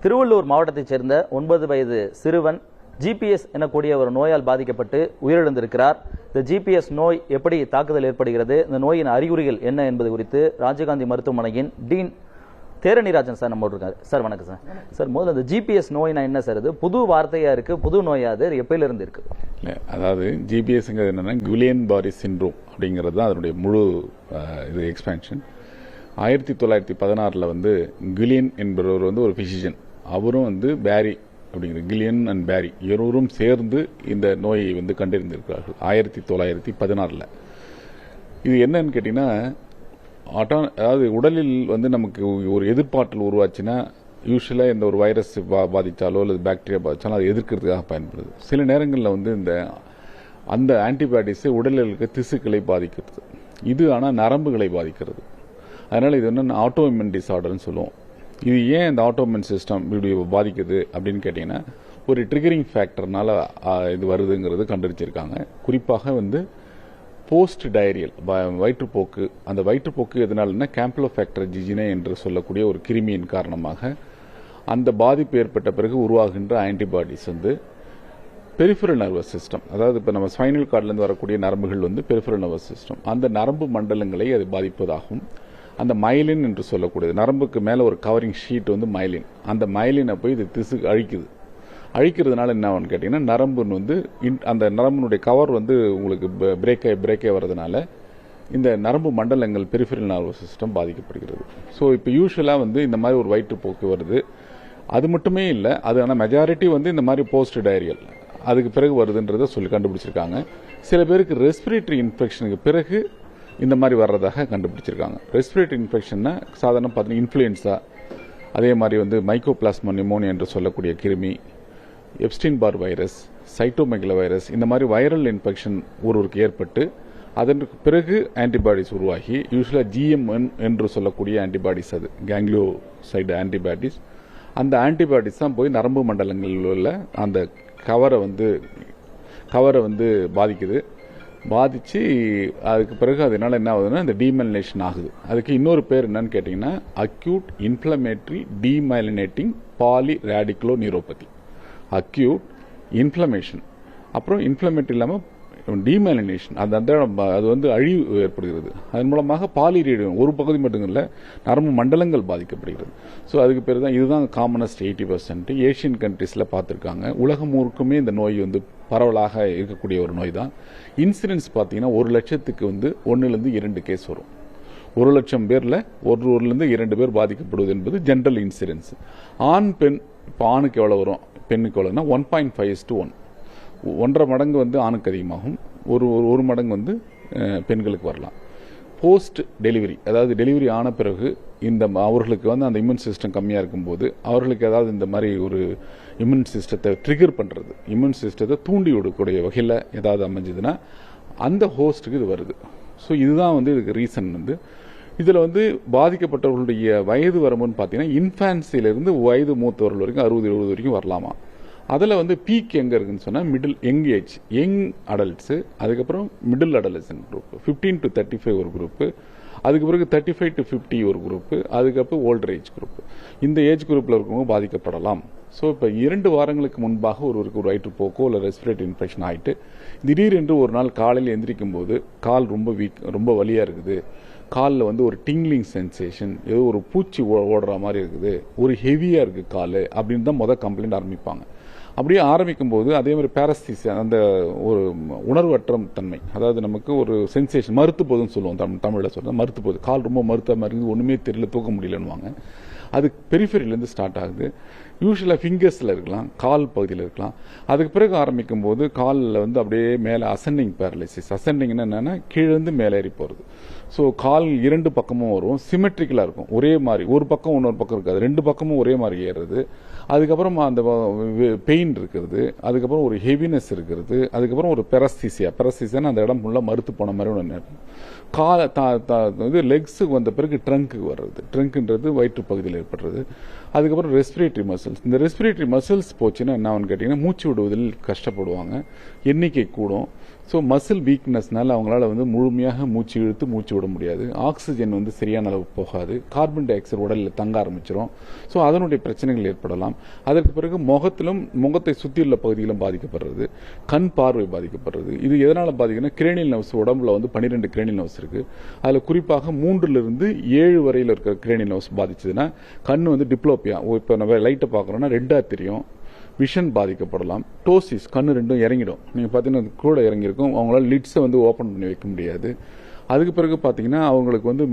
திருவள்ளூர் மாவட்டத்தைச் சேர்ந்த 9 வயது சிறுவன் ஜிபிஎஸ் எனக்கூடிய ஒரு நோயால் பாதிக்கப்பட்டு உயிரிழந்திருக்கிறார். இந்த ஜிபிஎஸ் நோய் எப்படி தாக்குதல் ஏற்படுகிறது, இந்த நோயின் அறிகுறிகள் என்ன என்பது குறித்து ராஜீவ்காந்தி மருத்துவமனையின் டீன் தேரணிராஜன் சார் நம்மோடு இருக்காரு. சார் வணக்கம் சார். சார் முதல்ல இந்த ஜிபிஎஸ் நோய்னா என்ன சார்? இது புது வார்த்தையா இருக்கு, புது நோயா? அது எப்பயிலிருந்து இருக்கு? அதாவது ஜிபிஎஸ்ங்கிறது என்னன்னா குலியன் பாரி சிண்ட்ரோம் அப்படிங்கிறது தான் அதனுடைய முழு இது எக்ஸ்பேன்ஷன். 1916 வந்து கிலியன் என்பவர் ஒரு பிசிஷியன், அவரும் பேரி அப்படிங்கிற கிலியன் அண்ட் பேரி இருவரும் சேர்ந்து இந்த நோயை கண்டறிந்திருக்கிறார்கள் 1916. இது என்னன்னு கேட்டீங்கன்னா, அதாவது உடலில் நமக்கு ஒரு எதிர்ப்பாற்றல் உருவாச்சுன்னா யூஸ்வலாக இந்த ஒரு வைரஸ் பாதித்தாலோ அல்லது பாக்டீரியா பாதித்தாலோ அதை எதிர்க்கிறதுக்காக பயன்படுது. சில நேரங்களில் இந்த அந்த ஆன்டிபயாட்டிக்ஸை உடலில் இருக்க திசுக்களை பாதிக்கிறது. இது ஆனால் நரம்புகளை பாதிக்கிறது. அதனால் இது என்னென்ன ஆட்டோஇம்யூன் டிசார்டர்னு சொல்லுவோம். இது ஏன் இந்த ஆட்டோஇம்யூன் சிஸ்டம் இப்படி பாதிக்குது அப்படின்னு கேட்டிங்கன்னா, ஒரு ட்ரிகரிங் ஃபேக்டர்னால இது வருதுங்கிறது கண்டுபிடிச்சிருக்காங்க. குறிப்பாக போஸ்ட் டயரியல் வயிற்றுப்போக்கு. அந்த வயிற்றுப்போக்கு எதனாலன்னா கேம்ப்ளோஃபேக்டர் ஜிஜினே என்று சொல்லக்கூடிய ஒரு கிருமியின் காரணமாக அந்த பாதிப்பு ஏற்பட்ட பிறகு உருவாகின்ற ஆன்டிபாடிஸ் பெரிஃபரல் நர்வஸ் சிஸ்டம், அதாவது இப்போ நம்ம ஸ்பைனல் கார்டிலேருந்து வரக்கூடிய நரம்புகள் பெரிஃபரல் நர்வஸ் சிஸ்டம், அந்த நரம்பு மண்டலங்களை அது பாதிப்பதாகும். அந்த மைலின் என்று சொல்லக்கூடியது, நரம்புக்கு மேலே ஒரு கவரிங் ஷீட் மைலின், அந்த மைலினை போய் இது திசு அழிக்கிறதுனால என்ன ஆகும்னு கேட்டிங்கன்னா, நரம்பு அந்த நரம்பினுடைய கவர் உங்களுக்கு பிரேக்கே வர்றதுனால இந்த நரம்பு மண்டலங்கள் பெரிஃபரல் நர்வஸ் சிஸ்டம் பாதிக்கப்படுகிறது. ஸோ இப்போ யூஸ்வலாக இந்த மாதிரி ஒரு வயிற்றுப்போக்கு வருது. அது மட்டுமே இல்லை, அது ஆனால் மெஜாரிட்டி இந்த மாதிரி போஸ்ட் டயரியல் அதுக்கு பிறகு வருதுன்றதை கண்டுபிடிச்சிருக்காங்க. சில பேருக்கு ரெஸ்பிரேட்டரி இன்ஃபெக்ஷனுக்கு பிறகு இந்த மாதிரி வர்றதாக கண்டுபிடிச்சிருக்காங்க. ரெஸ்பிரேட்டரி இன்ஃபெக்ஷன்னா சாதாரண பார்த்தீங்கன்னா இன்ஃப்ளூயன்ஸா, அதே மாதிரி மைக்கோபிளாஸ்மா நிமோனியா என்று சொல்லக்கூடிய கிருமி, எப்ஸ்டீன் பார் வைரஸ், சைட்டோமெகலோ வைரஸ், இந்த மாதிரி வைரல் இன்ஃபெக்ஷன் ஒருவருக்கு ஏற்பட்டு அதற்கு பிறகு ஆன்டிபாடிஸ் உருவாகி யூஸ்வலாக ஜிஎம்என் என்று சொல்லக்கூடிய ஆன்டிபாடிஸ், அது கேங்லியோசைடு ஆன்டிபாடிஸ், அந்த ஆன்டிபாடிஸ் தான் போய் நரம்பு மண்டலங்களில் உள்ள அந்த கவரை பாதிக்குது. பாதிச்சு அதுக்கு பிறகு அதனால என்ன ஆகுதுன்னா இந்த டீமைலினேஷன் ஆகுது. அதுக்கு இன்னொரு பேர் என்னன்னு கேட்டிங்கன்னா acute inflammatory demyelinating polyradiculoneuropathy. Acute inflammation, அப்புறம் இன்ஃப்ளமேட்டரி இல்லாமல் டீமைலினேஷன், அது அழிவு ஏற்படுகிறது. அதன் மூலமாக பாலிரேடியம் ஒரு பகுதி மட்டும் இல்லை, நரம்பு மண்டலங்கள் பாதிக்கப்படுகிறது. ஸோ அதுக்கு பேர் தான், இதுதான் காமனஸ்ட் 80%. ஏஷியன் கண்ட்ரீஸில் பார்த்துருக்காங்க. உலகம் முழுக்குமே இந்த நோய் பரவலாக இருக்கக்கூடிய ஒரு நோய் தான். இன்சிடென்ஸ் பார்த்தீங்கன்னா 1 லட்சத்துக்கு 1லேருந்து 2 கேஸ் வரும். 1 லட்சம் பேரில் 1லேருந்து 2 பேர் பாதிக்கப்படுவது என்பது ஜென்ரல் இன்சிடென்ஸ். ஆண் பெண், இப்போ ஆணுக்கு எவ்வளோ வரும், பெண்ணுக்கு எவ்வளோன்னா 1.5:1, 1.5 மடங்கு ஆணுக்கு அதிகமாகும், ஒரு மடங்கு பெண்களுக்கு வரலாம். போஸ்ட் டெலிவரி, அதாவது டெலிவரி ஆன பிறகு அவர்களுக்கு அந்த இம்யூன் சிஸ்டம் கம்மியாக இருக்கும்போது அவர்களுக்கு ஏதாவது இந்த மாதிரி ஒரு இம்யூன் சிஸ்டத்தை ட்ரிகர் பண்ணுறது, இம்யூன் சிஸ்டத்தை தூண்டி விடக்கூடிய வகையில் ஏதாவது அமைஞ்சதுன்னா அந்த ஹோஸ்ட்டுக்கு இது வருது. ஸோ இதுதான் இதுக்கு ரீசன். இதில் பாதிக்கப்பட்டவர்களுடைய வயது வரம்புன்னு பார்த்தீங்கன்னா இன்ஃபான்சியிலிருந்து வயது மூத்தவர்கள் வரைக்கும் 60-70 வரைக்கும் வரலாமா. அதில் பீக் எங்கே இருக்குன்னு சொன்னால் யங் ஏஜ், யங் அடல்ட்ஸு, அதுக்கப்புறம் மிடில் அடலசன்ட் குரூப், 15 to 35 ஒரு குரூப்பு, அதுக்கு பிறகு 35 to 50 ஒரு குரூப்பு, அதுக்கப்புறம் ஓல்டர் ஏஜ் குரூப்பு. இந்த ஏஜ் குரூப்பில் இருக்கவங்க பாதிக்கப்படலாம். ஸோ இப்போ 2 வாரங்களுக்கு முன்பாக ஒருவருக்கு ஒரு வயிற்றுப்போக்கோ இல்லை ரெஸ்பிரேட்டரி இன்ஃபெக்ஷன் ஆகிட்டு திடீரென்று ஒரு நாள் காலையில் எந்திரிக்கும் போது கால் ரொம்ப வலியாக இருக்குது, காலில் ஒரு டிங்லிங் சென்சேஷன், ஏதோ ஒரு பூச்சி ஓடுற மாதிரி இருக்குது, ஒரு ஹெவியாக இருக்குது கால் அப்படின்னு தான் கம்ப்ளைண்ட் ஆரம்பிப்பாங்க. அப்படியே ஆரம்பிக்கும் போது அதே மாதிரி பேரஸ்தீசியா, அந்த ஒரு உணர்வற்ற தன்மை, அதாவது நமக்கு ஒரு சென்சேஷன், மறுத்து போகுதுன்னு சொல்லுவோம், தமிழில் சொல்கிறோம், மறுத்து போகுது, கால் ரொம்ப மறுத்த மாதிரி இருக்குது, ஒன்றுமே தெரியல, தூக்க முடியலன்னுவாங்க. அது பெரிஃபெரியிலேருந்து ஸ்டார்ட் ஆகுது. யூஸ்வலாக ஃபிங்கர்ஸில் இருக்கலாம், கால் பகுதியில் இருக்கலாம். அதுக்கு பிறகு ஆரம்பிக்கும் போது காலில் அப்படியே மேலே அசெண்டிங் பேரலைசிஸ். அசெண்டிங்னா என்னென்னா கீழேருந்து மேலே ஏறி போகிறது. ஸோ கால் 2 பக்கமும் வரும், சிமெட்ரிக்கலாக இருக்கும், ஒரே மாதிரி, ஒரு பக்கம் இன்னொரு பக்கம் இருக்காது, 2 பக்கமும் ஒரே மாதிரி ஏறுறது. அதுக்கப்புறம் அந்த பெயின் இருக்கிறது, அதுக்கப்புறம் ஒரு ஹெவினஸ் இருக்கிறது, அதுக்கப்புறம் ஒரு பெரஸ்தீசியானா அந்த இடம் ஃபுல்லாக மறுத்து போன மாதிரி ஒன்று கால லெக்ஸுக்கு வந்த பிறகு ட்ரங்க்கு வர்றது, ட்ரங்க்ன்றது வயிற்று பகுதியில் ஏற்படுறது. அதுக்கப்புறம் ரெஸ்பிரேட்டரி மசில்ஸ். இந்த ரெஸ்பிரேட்டரி மசில்ஸ் போச்சுன்னா என்ன ஆகும்னு கேட்டிங்கன்னா மூச்சு விடுவதில் கஷ்டப்படுவாங்க, எண்ணிக்கை கூடும். ஸோ மசில் வீக்னஸ்னால அவங்களால வந்து முழுமையாக மூச்சு இழுத்து மூச்சு விட முடியாது, ஆக்சிஜன் வந்து சரியான அளவு போகாது, கார்பன் டை ஆக்சைடு உடலில் தங்க ஆரம்பிச்சிடும். ஸோ அதனுடைய பிரச்சனைகள் ஏற்படலாம். அதற்கு பிறகு முகத்தை சுற்றியுள்ள பகுதிகளும் பாதிக்கப்படுறது, கண் பார்வை பாதிக்கப்படுறது. இது எதனால் பாதிக்குன்னா கிரேனியல் நர்வ்ஸ் உடம்புல வந்து 12 கிரேனியல் நர்வ்ஸ் இருக்குது. அதில் குறிப்பாக 3லிருந்து 7 வரையில் இருக்கிற கிரேனியல் நர்வ்ஸ் பாதிச்சதுன்னா கண் வந்து டிப்ளோபியா, இப்போ நம்ம லைட்டை பார்க்குறோன்னா ரெட்டாக தெரியும், விஷன் பாதிக்கப்படலாம். டோசிஸ், கண்ணு ரெண்டும் இறங்கிடும். நீங்கள் பார்த்தீங்கன்னா கூட இறங்கியிருக்கும், அவங்களால லிட்ஸை வந்து ஓப்பன் பண்ணி வைக்க முடியாது. அதுக்கு பிறகு பார்த்தீங்கன்னா அவங்களுக்கு வந்து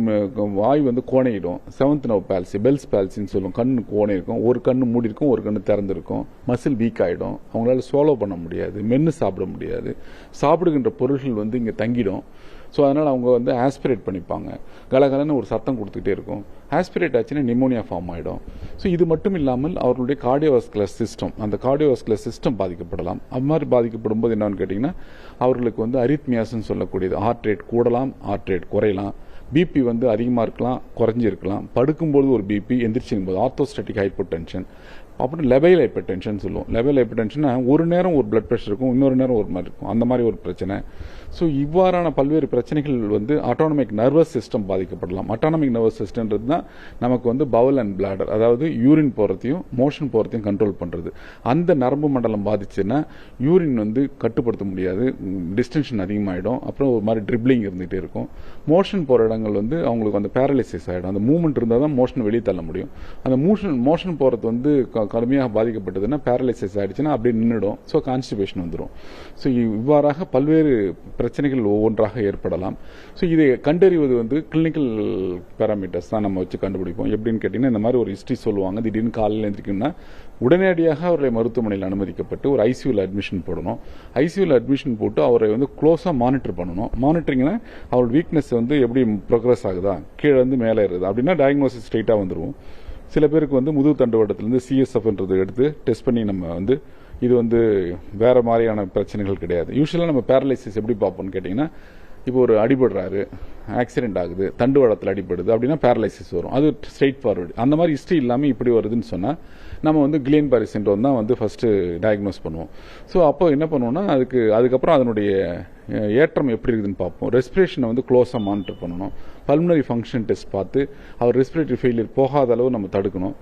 வாய் வந்து கோணையிடும். 7th நர்வ் பால்சி, பெல்ஸ் பால்சின்னு சொல்லுவோம். கண்ணு கோணை இருக்கும், ஒரு கண்ணு மூடி இருக்கும், ஒரு கண்ணு திறந்திருக்கும். மசில் வீக் ஆகிடும், அவங்களால சோலோ பண்ண முடியாது, மென்று சாப்பிட முடியாது, சாப்பிடுகின்ற பொருள்கள் வந்து இங்கே தங்கிடும். ஸோ அதனால் அவங்க வந்து ஆஸ்பிரேட் பண்ணிப்பாங்க, கலகலன்னு ஒரு சத்தம் கொடுத்துக்கிட்டே இருக்கும். ஆஸ்பிரேட் ஆச்சுன்னா நிமோனியா ஃபார்ம் ஆகிடும். ஸோ இது மட்டும் இல்லாமல் அவர்களுடைய கார்டியோவாஸ்குலர் சிஸ்டம், அந்த கார்டியோவாஸ்குலர் சிஸ்டம் பாதிக்கப்படலாம். அது மாதிரி பாதிக்கப்படும் போது என்னன்னு கேட்டிங்கன்னா அவர்களுக்கு வந்து அரித்மியாஸ்ன்னு சொல்லக்கூடியது, ஹார்ட் ரேட் கூடலாம், ஹார்ட் ரேட் குறையலாம், பிபி வந்து அதிகமாக இருக்கலாம், குறைஞ்சிருக்கலாம், படுக்கும்போது ஒரு பிபி, எந்திரிச்சிக்கும் போது ஆர்த்தோஸ்டாட்டிக் ஹைப்பர் டென்ஷன், அப்புறம் லெபைல் ஹைப்பர் டென்ஷன் சொல்லுவோம். லெபைல் ஹைப்பர் டென்ஷன்னா ஒரு நேரம் ஒரு பிளட் ப்ரெஷர் இருக்கும், இன்னொரு நேரம் ஒரு மாதிரி இருக்கும், அந்த மாதிரி ஒரு பிரச்சனை. ஸோ இவ்வாறான பல்வேறு பிரச்சனைகள் வந்து ஆட்டோனமிக் நர்வஸ் சிஸ்டம் பாதிக்கப்படலாம். ஆட்டோனமிக் நர்வஸ் சிஸ்டம்ன்றது தான் நமக்கு வந்து பவல் அண்ட் பிளாடர், அதாவது யூரின் போகிறதையும் மோஷன் போகிறதையும் கண்ட்ரோல் பண்ணுறது. அந்த நரம்பு மண்டலம் பாதிச்சுன்னா யூரின் வந்து கட்டுப்படுத்த முடியாது, டிஸ்டென்ஷன் அதிகமாகிடும், அப்புறம் ஒரு மாதிரி ட்ரிப்ளிங் இருந்துகிட்டே இருக்கும். மோஷன் போகிற இடங்கள் வந்து அவங்களுக்கு வந்து பேரலைசிஸ் ஆகிடும். அந்த மூவ்மெண்ட் இருந்தால் தான் மோஷன் வெளியே தள்ள முடியும். அந்த மோஷன் போகிறது வந்து கடுமையாக பாதிக்கப்பட்டதுன்னா பேரலைசிஸ் ஆகிடுச்சுன்னா அப்படியே நின்றுடும். ஸோ கான்ஸ்டிபேஷன் வந்துடும். ஸோ இவ்வாறாக பல்வேறு பிரச்சனைகள் ஒவ்வொன்றாக ஏற்படலாம். ஸோ இதை கண்டறிவது வந்து கிளினிக்கல் பேராமீட்டர்ஸ் தான் நம்ம வச்சு கண்டுபிடிப்போம். எப்படின்னு கேட்டிங்கன்னா இந்த மாதிரி ஒரு ஹிஸ்ட்ரி சொல்லுவாங்க, திடீர்னு காலையில் எழுந்திரிக்கணும்னா உடனடியாக அவரை மருத்துவமனையில் அனுமதிக்கப்பட்டு ஒரு ஐசியூவில் அட்மிஷன் போடணும். ஐசியூவில் அட்மிஷன் போட்டு அவரை வந்து க்ளோஸாக மானிட்டர் பண்ணணும். மானிட்டரிங்னா அவரோட வீக்னஸ் வந்து எப்படி ப்ரோக்ரஸ் ஆகுதா, கீழே வந்து மேலே ஏறுது அப்படின்னா டயக்னோசிஸ் ஸ்ட்ரைட்டாக வந்துடுவோம். சில பேருக்கு வந்து முதுகு தண்டுவட்டத்திலேருந்து சிஎஸ்எஃப்ன்றது எடுத்து டெஸ்ட் பண்ணி நம்ம வந்து இது வந்து வேறு மாதிரியான பிரச்சனைகள் கிடையாது. யூஸ்வலாக நம்ம பேரலைசிஸ் எப்படி பார்ப்போம்னு கேட்டிங்கன்னா, இப்போ ஒரு அடிபடுறாரு, ஆக்சிடென்ட் ஆகுது, தண்டுவடத்தில் அடிபடுது அப்படின்னா பேரலைசிஸ் வரும், அது ஸ்ட்ரெயிட் ஃபார்வர்டு. அந்த மாதிரி ஹிஸ்ட்ரி இல்லாமல் இப்படி வருதுன்னு சொன்னால் நம்ம வந்து கிலியன் பாரி சிண்ட்ரோம் தான் வந்து ஃபஸ்ட்டு டயக்னோஸ் பண்ணுவோம். ஸோ அப்போ என்ன பண்ணுவோம்னா அதுக்கப்புறம் அதனுடைய ஏற்றம் எப்படி இருக்குதுன்னு பார்ப்போம். ரெஸ்பிரேஷனை வந்து க்ளோஸாக மானிட்டர் பண்ணணும். பல்மனரி ஃபங்க்ஷன் டெஸ்ட் பார்த்து அவர் ரெஸ்பிரேட்டரி ஃபெயிலியர் போகாத அளவு நம்ம தடுக்கணும்.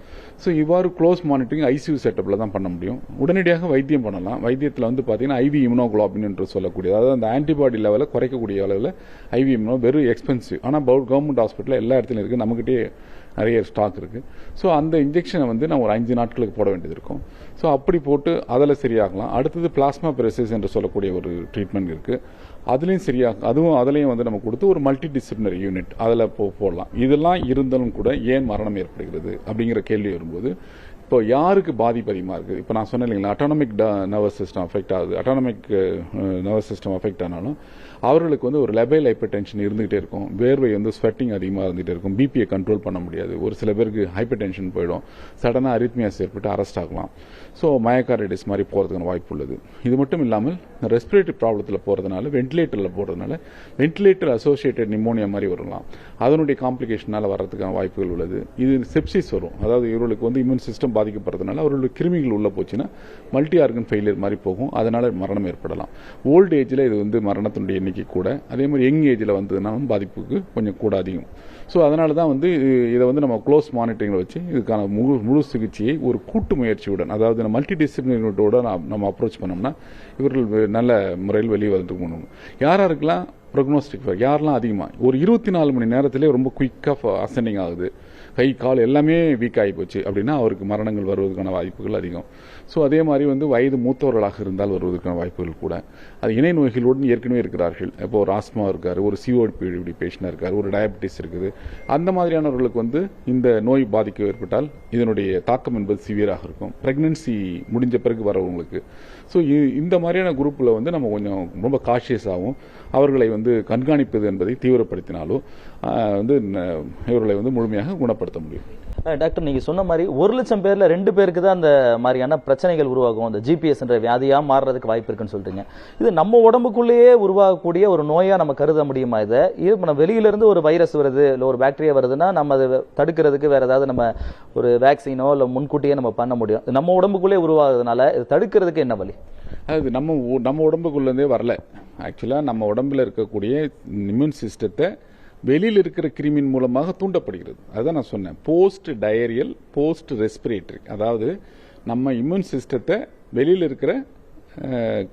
ஸோ இவ்வாறு க்ளோஸ் மானிட்டரிங் ஐசியூ செட்டப்பில் தான் பண்ண முடியும். உடனடியாக வைத்தியம் பண்ணலாம். வைத்தியத்தில் வந்து பார்த்தீங்கன்னா ஐவி இம்யூனோகுளோபின் என்று சொல்லக்கூடிய, அதாவது அந்த ஆன்டிபாடி லெவலை குறைக்கக்கூடிய அளவில் ஐவி இம்யூனோ வெறும் எக்ஸ்பென்சிவ், ஆனால் கவர்மெண்ட் ஹாஸ்பிட்டலில் எல்லா இடத்துலையும் இருக்குது, நம்மகிட்டே நிறைய ஸ்டாக் இருக்குது. ஸோ அந்த இன்ஜெக்ஷனை வந்து நான் ஒரு 5 நாட்களுக்கு போட வேண்டியது இருக்கும். ஸோ அப்படி போட்டு அதில் சரியாகலாம். அடுத்தது பிளாஸ்மா பெரசிஸ் என்று சொல்லக்கூடிய ஒரு ட்ரீட்மெண்ட் இருக்குது, அதுலேயும் சரியாக அதுலேயும் வந்து நம்ம கொடுத்து ஒரு மல்டி டிசிப்ளினரி யூனிட் அதில் போடலாம். இதெல்லாம் இருந்தாலும் கூட ஏன் மரணம் ஏற்படுகிறது அப்படிங்கிற கேள்வி வரும்போது, இப்போ யாருக்கு பாதிப்பு அதிகமாக இருக்குது, இப்போ நான் சொன்னேன் இல்லைங்களா, அட்டானமிக் நர்வஸ் சிஸ்டம் அஃபெக்ட் ஆகுது, அட்டானமிக் நர்வஸ் சிஸ்டம் அஃபெக்ட் ஆனாலும் அவர்களுக்கு வந்து ஒரு லெபைல் ஹைப்பர் டென்ஷன் இருந்துகிட்டே இருக்கும், வேர்வை வந்து ஸ்வெட்டிங் அதிகமாக இருந்துகிட்டே இருக்கும், பிபியை கண்ட்ரோல் பண்ண முடியாது, ஒரு சில பேருக்கு ஹைப்பர் டென்ஷன் போயிடும், சடனாக அரித்மியாஸ் ஏற்பட்டு அரெஸ்ட் ஆகலாம். ஸோ மயோகார்டைட்டிஸ் மாதிரி போகிறதுக்கான வாய்ப்பு உள்ளது. இது மட்டும் இல்லாமல் ரெஸ்பிரேட்டரி ப்ராப்ளத்தில் போகிறதுனால, வென்டிலேட்டரில் போகிறதுனால வென்டிலேட்டர் அசோசியேட்டட் நிமோனியா மாதிரி வரலாம், அதனுடைய காம்ப்ளிகேஷனால் வர்றதுக்கான வாய்ப்புகள் உள்ளது. இது செப்சிஸ் வரும், அதாவது இவர்களுக்கு வந்து இம்யூன் சிஸ்டம் பாதிக்கப்படுறதுனால அவர்களுடைய கிருமிகள் உள்ளே போச்சுன்னா மல்டி ஆர்கன் ஃபெயிலியர் மாதிரி போகும், அதனால் மரணம் ஏற்படலாம். ஓல்டு ஏஜில் இது வந்து மரணத்தினுடைய எண்ணிக்கை கூட, அதே மாதிரி யங் ஏஜில் வந்ததுனாலும் பாதிப்புக்கு கொஞ்சம் கூட அதிகம். ஸோ அதனால தான் வந்து இதை வந்து நம்ம க்ளோஸ் மானிட்டரிங்கில் வச்சு இதுக்கான முழு சிகிச்சையை ஒரு கூட்டு முயற்சியுடன், அதாவது மல்டி டிசிப்ளினரியோட நம்ம அப்ரோச் பண்ணோம்னா இவர்கள் நல்ல முறையில் வெளியே வந்து கொண்டு யாருக்கெல்லாம் ப்ரொக்னோஸ்டிக் யாரெல்லாம் அதிகமாக ஒரு 24 மணி நேரத்திலே ரொம்ப குயிக்காக அசெண்டிங் ஆகுது, கை கால் எல்லாமே வீக் ஆகி போச்சு அப்படின்னா அவருக்கு மரணங்கள் வருவதற்கான வாய்ப்புகள் அதிகம். ஸோ அதே மாதிரி வந்து வயது மூத்தவர்களாக இருந்தால் வருவதற்கான வாய்ப்புகள் கூட. அது இணை நோய்களுடன் ஏற்கனவே இருக்கிறார்கள், இப்போ ஒரு ஆஸ்மா இருக்கார், ஒரு சிஓபிடி பேஷண்டாக இருக்கார், ஒரு டயபெட்டிஸ் இருக்குது, அந்த மாதிரியானவர்களுக்கு வந்து இந்த நோய் பாதிக்க ஏற்பட்டால் இதனுடைய தாக்கம் என்பது சிவியராக இருக்கும், பிரெக்னன்சி முடிஞ்ச பிறகு வரவங்களுக்கு. ஸோ இந்த மாதிரியான குரூப்பில் வந்து நம்ம கொஞ்சம் ரொம்ப காஷியஸாகவும் அவர்களை வந்து கண்காணிப்பது என்பதை தீவிரப்படுத்தினாலும் வந்து இவர்களை வந்து முழுமையாக குணப்படுத்த குணப்படுத்த முடியும். டாக்டர், நீங்க சொன்ன மாதிரி 1,00,000 பேர்ல 2 பேருக்கு தான் அந்த மாதிரியான பிரச்சனைகள் உருவாகும், அந்த ஜிபிஎஸ் என்ற வியாதியா மாறுறதுக்கு வாய்ப்பு இருக்குன்னு சொல்றீங்க. இது நம்ம உடம்புக்குள்ளேயே உருவாகக்கூடிய ஒரு நோயா நம்ம கருத முடியுமா? இதை நம்ம வெளியில இருந்து ஒரு வைரஸ் வருது இல்ல ஒரு பாக்டீரியா வருதுன்னா நம்ம அதை தடுக்கிறதுக்கு வேற ஏதாவது நம்ம ஒரு வேக்சினோ இல்ல முன்கூட்டியே நம்ம பண்ண முடியும். நம்ம உடம்புக்குள்ளே உருவாகுறதுனால இதை தடுக்கிறதுக்கு என்ன வழி? அது நம்ம உடம்புக்குள்ளே வரல. ஆக்சுவலாக நம்ம உடம்புல இருக்கக்கூடிய இம்யூன் சிஸ்டத்தை வெளியில் இருக்கிற கிருமியின் மூலமாக தூண்டப்படுகிறது. அதுதான் நான் சொன்னேன், போஸ்ட் டயரியல் போஸ்ட் ரெஸ்பிரேட்டரி. அதாவது நம்ம இம்யூன் சிஸ்டத்தை வெளியில் இருக்கிற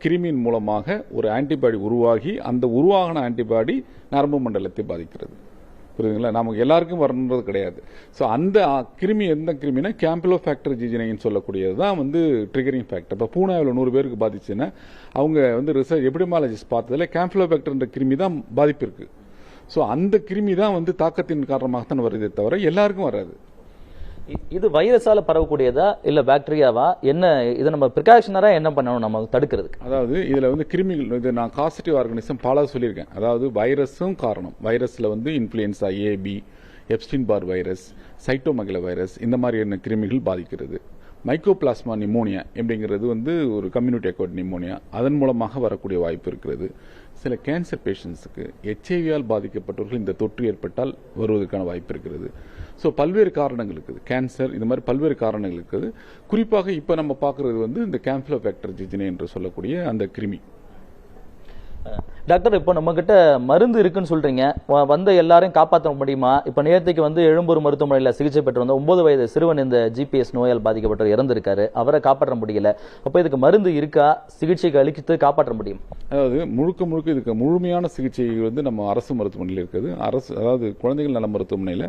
கிருமியின் மூலமாக ஒரு ஆன்டிபாடி உருவாகி அந்த உருவாகின ஆன்டிபாடி நரம்பு மண்டலத்தை பாதிக்கிறது. புரியுதுங்களா? நமக்கு எல்லாருக்கும் வரணுன்றது கிடையாது. ஸோ அந்த கிருமி எந்த கிருமினா கேம்பிலோஃபேக்டர் ஜிஜினைன்னு சொல்லக்கூடியது தான் வந்து ட்ரிகரிங் ஃபேக்டர். இப்போ பூனாவில் 100 பேருக்கு பாதிச்சுன்னா அவங்க வந்து ரிசர்ச் எபிடமாலஜிஸ்ட் பார்த்ததில் கேம்பிலோஃபேக்டர்ன்ற கிருமி தான் பாதிப்பு இருக்கு. ஸோ அந்த கிருமி தான் வந்து தாக்கத்தின் காரணமாகத்தான் வருதே தவிர எல்லாருக்கும் வராது. இது வைரஸால பரவக்கூடியதா இல்ல பாக்டீரியாவா? என்ன இதை நம்ம பிரிகாஷனரா என்ன பண்ணணும் நம்ம தடுக்கிறதுக்கு? அதாவது இதுல வந்து கிருமிகள், இது நான் காசிட்டிவ் ஆர்கானிசம் பல சொல்லியிருக்கேன். அதாவது வைரஸும் காரணம். வைரஸ்ல வந்து influenza A B, Epstein Barr virus, cytomegalo virus, இந்த மாதிரியான கிருமிகள் பாதிக்கிறது. மைக்கோபிளாஸ்மா நிமோனியா அப்படிங்கிறது வந்து ஒரு கம்யூனிட்டி அக்வர்ட் நிமோனியா, அதன் மூலமாக வரக்கூடிய வாய்ப்பு இருக்கிறது. சில கேன்சர் பேஷண்ட்ஸுக்கு HIV-ஆல் பாதிக்கப்பட்டவர்கள் இந்த தொற்று ஏற்பட்டால் வருவதற்கான வாய்ப்பு இருக்கிறது. ஸோ பல்வேறு காரணங்கள் இருக்குது, கேன்சர் இந்த மாதிரி பல்வேறு காரணங்கள் இருக்குது. குறிப்பாக இப்போ நம்ம பார்க்குறது வந்து இந்த கேம்பிலோஃபேக்டர் ஜிஜினை என்று சொல்லக்கூடிய அந்த கிருமி. டாக்டர், இப்போ நம்ம கிட்ட மருந்து இருக்குன்னு சொல்றீங்க, வந்த எல்லாரையும் காப்பாற்ற முடியுமா? இப்போ நேற்றுக்கு வந்து எழும்பூர் மருத்துவமனையில் சிகிச்சை பெற்று வந்த 9 வயது சிறுவன் இந்த ஜிபிஎஸ் நோயால் பாதிக்கப்பட்டவர் இறந்திருக்காரு, அவரை காப்பாற்ற முடியல. அப்போ இதுக்கு மருந்து இருக்கா? சிகிச்சைக்கு அளித்து காப்பாற்ற முடியும்? அதாவது முழுக்க இதுக்கு முழுமையான சிகிச்சை வந்து நம்ம அரசு மருத்துவமனையில் இருக்குது. அதாவது குழந்தைகள் நல மருத்துவமனையில்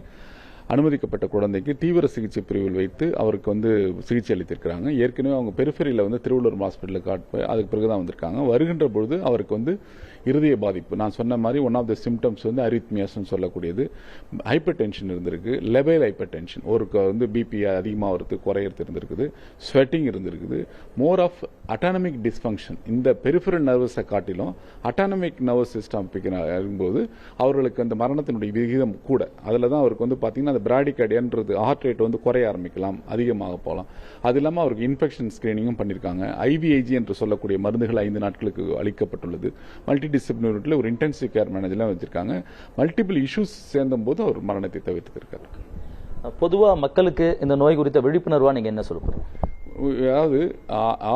அனுமதிக்கப்பட்ட குழந்தைக்கு தீவிர சிகிச்சை பிரிவில் வைத்து அவருக்கு வந்து சிகிச்சை அளித்திருக்கிறாங்க. ஏற்கனவே அவங்க பெரிஃபெரியில் வந்து திருவள்ளூர் ஹாஸ்பிட்டலுக்கு காட்டு அதுக்கு பிறகுதான் வந்திருக்காங்க. வருகின்ற பொழுது அவருக்கு வந்து இருதய பாதிப்பு, நான் சொன்ன மாதிரி ஒன் ஆஃப் த சிம்டம்ஸ் வந்து அரித்மியாஸ்ன்னு சொல்லக்கூடியது, ஹைப்பர் டென்ஷன் இருந்திருக்கு, லெபைல் ஹைப்பர் டென்ஷன், ஒரு வந்து பிபி அதிகமாக வருது குறையிறது இருந்திருக்குது, ஸ்வெட்டிங் இருந்திருக்குது, மோர் ஆஃப் அட்டானமிக் டிஸ்ஃபங்க்ஷன். இந்த பெரிஃபரல் நர்வஸை காட்டிலும் அட்டானமிக் நர்வஸ் சிஸ்டம் இருக்கும்போது அவர்களுக்கு அந்த மரணத்தினுடைய விகிதம் கூட. அதில் தான் அவருக்கு வந்து பார்த்தீங்கன்னா அந்த பிராடிகார்டியான்றது ஹார்ட் ரேட் வந்து குறைய ஆரம்பிக்கலாம், அதிகமாக போகலாம். அது இல்லாமல் அவருக்கு இன்ஃபெக்ஷன் ஸ்கிரீனிங்கும் பண்ணியிருக்காங்க. IVIG என்று சொல்லக்கூடிய மருந்துகள் 5 நாட்களுக்கு அளிக்கப்பட்டுள்ளது. மல்டி டிசிப்ளினரியில் ஒரு இன்டென்சிவ் கேர் மேனேஜர்லாம் வச்சிருக்காங்க. மல்டிபிள் இஷ்யூஸ் சேர்ந்தும் போது அவர் மரணத்தை தவிர்த்திருக்காரு. பொதுவாக மக்களுக்கு இந்த நோய் குறித்த விழிப்புணர்வா நீங்க என்ன சொல்ல போறீங்க? அதாவது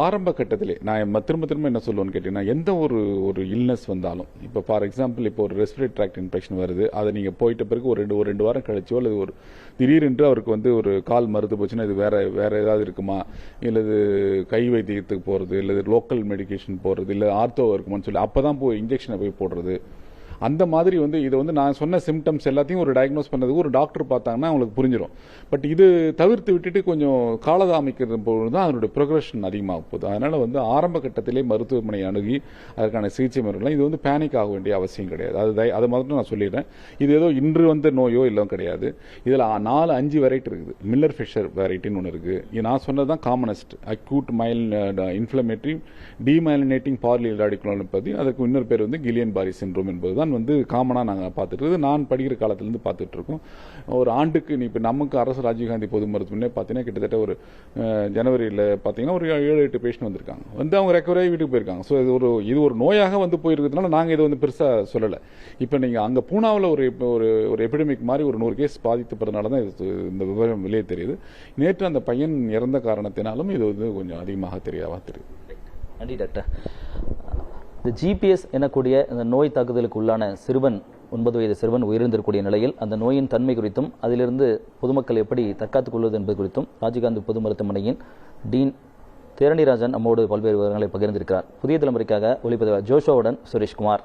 ஆரம்ப கட்டத்திலே நான் திரும்ப என்ன சொல்லுவேன்னு கேட்டீங்கன்னா, எந்த ஒரு இல்னஸ் வந்தாலும், இப்போ ஃபார் எக்ஸாம்பிள் இப்போ ஒரு ரெஸ்பிரேட்டரி ட்ராக்ட் இன்ஃபெக்ஷன் வருது, அதை நீங்கள் போயிட்ட பிறகு ஒரு ரெண்டு வாரம் கழிச்சோ அல்லது ஒரு திடீரென்று அவருக்கு வந்து ஒரு கால் மறுத்து போச்சுன்னா இது வேற ஏதாவது இருக்குமா, இல்லது கை வைத்தியத்துக்கு போகிறது, இல்லது லோக்கல் மெடிக்கேஷன் போகிறது, இல்லை ஆர்த்தோ இருக்குமான்னு சொல்லி அப்போ தான் போய் இன்ஜெக்ஷனை போய் போடுறது. அந்த மாதிரி வந்து இதை வந்து நான் சொன்ன சிம்டம்ஸ் எல்லாத்தையும் ஒரு டயக்னோஸ் பண்ணதுக்கு ஒரு டாக்டர் பார்த்தாங்கன்னா அவங்களுக்கு புரிஞ்சிடும். பட் இது தவிர்த்து விட்டுட்டு கொஞ்சம் காலதாமிக்கிறது பொழுது தான் அதனுடைய ப்ரொக்ரெஷன் அதிகமாக போகுது. அதனால் வந்து ஆரம்ப கட்டத்திலே மருத்துவமனை அணுகி அதற்கான சிகிச்சை முறைலாம், இது வந்து பேனிக் ஆக வேண்டிய அவசியம் கிடையாது. அதை மட்டும் நான் சொல்லிடுறேன். இது ஏதோ இன்று வந்த நோயோ இல்லை கிடையாது. இதில் 4-5 வெரைட்டி இருக்குது. மில்லர் ஃபிஷர் வெரைட்டின்னு ஒன்று இருக்குது. நான் சொன்னது தான் காமனஸ்ட், அக்யூட் இன்ஃப்ளமேட்டரி டீமைலினேட்டிங் பார்லியல் ராடிகுலோபதி. அதுக்கு இன்னொரு பேர் வந்து கில்லியன் பாரி சிண்ட்ரோம் என்பது தான் வந்து காமனாக நாங்கள் பார்த்துட்டு நான் படிக்கிற காலத்திலேருந்து பார்த்துட்டு இருக்கோம். ஒரு ஆண்டுக்கு இப்போ நமக்கு அரசு ராஜீவ்காந்தி பொது மருத்துவமனை பார்த்தீங்கன்னா கிட்டத்தட்ட ஒரு ஜனவரியில் பார்த்தீங்கன்னா ஒரு 7-8 பேஷண்ட் வந்திருக்காங்க. வந்து அவங்க ரெக்கவரி ஆகி வீட்டுக்கு போயிருக்காங்க. ஸோ இது ஒரு நோயாக வந்து போயிருக்கிறதுனால நாங்கள் இதை வந்து பெருசாக சொல்லலை. இப்போ நீங்கள் அங்கே பூனாவில் ஒரு எபிடமிக் மாதிரி ஒரு 100 கேஸ் பாதிக்கப்படுறதுனால தான் இந்த விவரம் வெளியே தெரியுது. நேற்று அந்த பையன் இறந்த காரணத்தினாலும் இது வந்து கொஞ்சம் அதிகமாக தெரியுது. நன்றி டாக்டர். இந்த ஜிபிஎஸ் எனக்கூடிய இந்த நோய் தாக்குதலுக்கு உள்ளான சிறுவன் 9 வயது சிறுவன் உயிரிழந்திருக்கக்கூடிய நிலையில் அந்த நோயின் தன்மை குறித்தும் அதிலிருந்து பொதுமக்கள் எப்படி தற்காத்துக் கொள்வது என்பது குறித்தும் ராஜீவ்காந்தி பொது மருத்துவமனையின் டீன் தேரணிராஜன் நம்மோடு பல்வேறு விவரங்களை பகிர்ந்திருக்கிறார். புதிய தலைமுறைக்காக ஒளிப்பதிவாளர் ஜோஷோவுடன் சுரேஷ்குமார்.